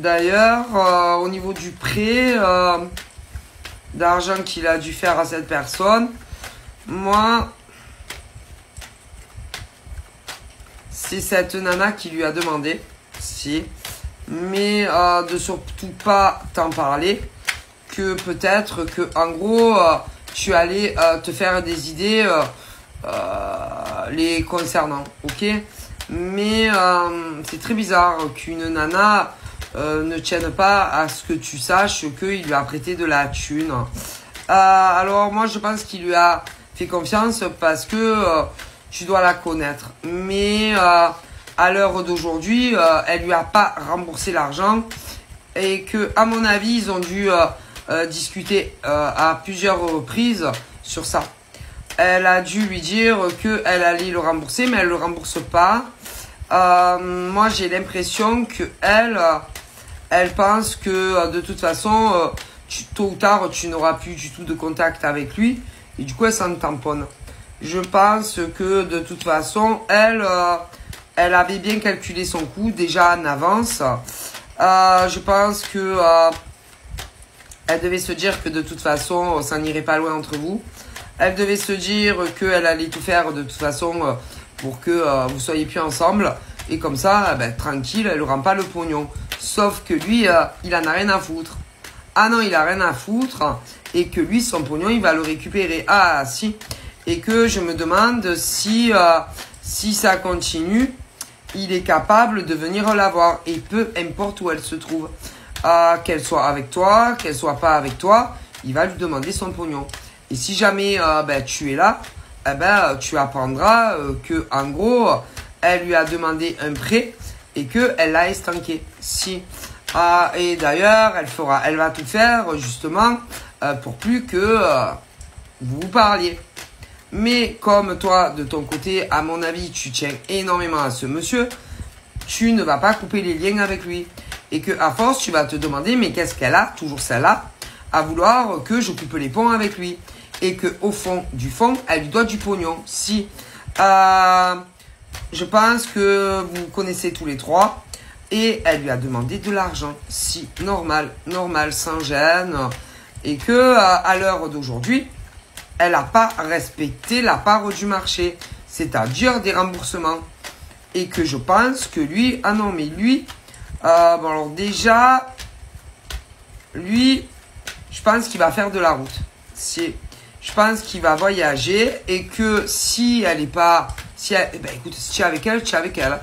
D'ailleurs, au niveau du prêt d'argent qu'il a dû faire à cette personne, moi, c'est cette nana qui lui a demandé, mais de surtout pas t'en parler, que peut-être que en gros tu allais te faire des idées les concernant, ok? Mais c'est très bizarre qu'une nana ne tienne pas à ce que tu saches qu'il lui a prêté de la thune. Alors moi je pense qu'il lui a fait confiance parce que tu dois la connaître. Mais à l'heure d'aujourd'hui, elle lui a pas remboursé l'argent et que à mon avis ils ont dû discuter à plusieurs reprises sur ça. Elle a dû lui dire qu'elle allait le rembourser, mais elle le rembourse pas. Moi, j'ai l'impression que elle pense que de toute façon, tôt ou tard, tu n'auras plus du tout de contact avec lui. Et du coup, elle s'en tamponne. Je pense que de toute façon, elle avait bien calculé son coût déjà en avance. Je pense que elle devait se dire que de toute façon, ça n'irait pas loin entre vous. Elle devait se dire qu'elle allait tout faire de toute façon pour que vous soyez plus ensemble. Et comme ça, tranquille, elle ne rend pas le pognon. Sauf que lui, il en a rien à foutre. Ah non, il a rien à foutre. Et que lui, son pognon, il va le récupérer. Ah si. Et que je me demande si ça continue, il est capable de venir la voir. Et peu importe où elle se trouve. Qu'elle soit avec toi, qu'elle soit pas avec toi, il va lui demander son pognon. Et si jamais tu es là, tu apprendras que en gros, elle lui a demandé un prêt et qu'elle l'a estanqué. Si. Et d'ailleurs, elle va tout faire justement pour plus que vous vous parliez. Mais comme toi, de ton côté, à mon avis, tu tiens énormément à ce monsieur, tu ne vas pas couper les liens avec lui. Et que à force, tu vas te demander, mais qu'est-ce qu'elle a, toujours celle-là, à vouloir que je coupe les ponts avec lui. Et que au fond du fond, elle lui doit du pognon. Si. Je pense que vous connaissez tous les trois. Et elle lui a demandé de l'argent. Si, normal, sans gêne. Et que à l'heure d'aujourd'hui, elle n'a pas respecté la part du marché. C'est-à-dire des remboursements. Et que je pense que lui, ah non, mais lui, alors déjà, lui, je pense qu'il va faire de la route. Je pense qu'il va voyager et que si elle est pas, écoute, si tu es avec elle, tu es avec elle.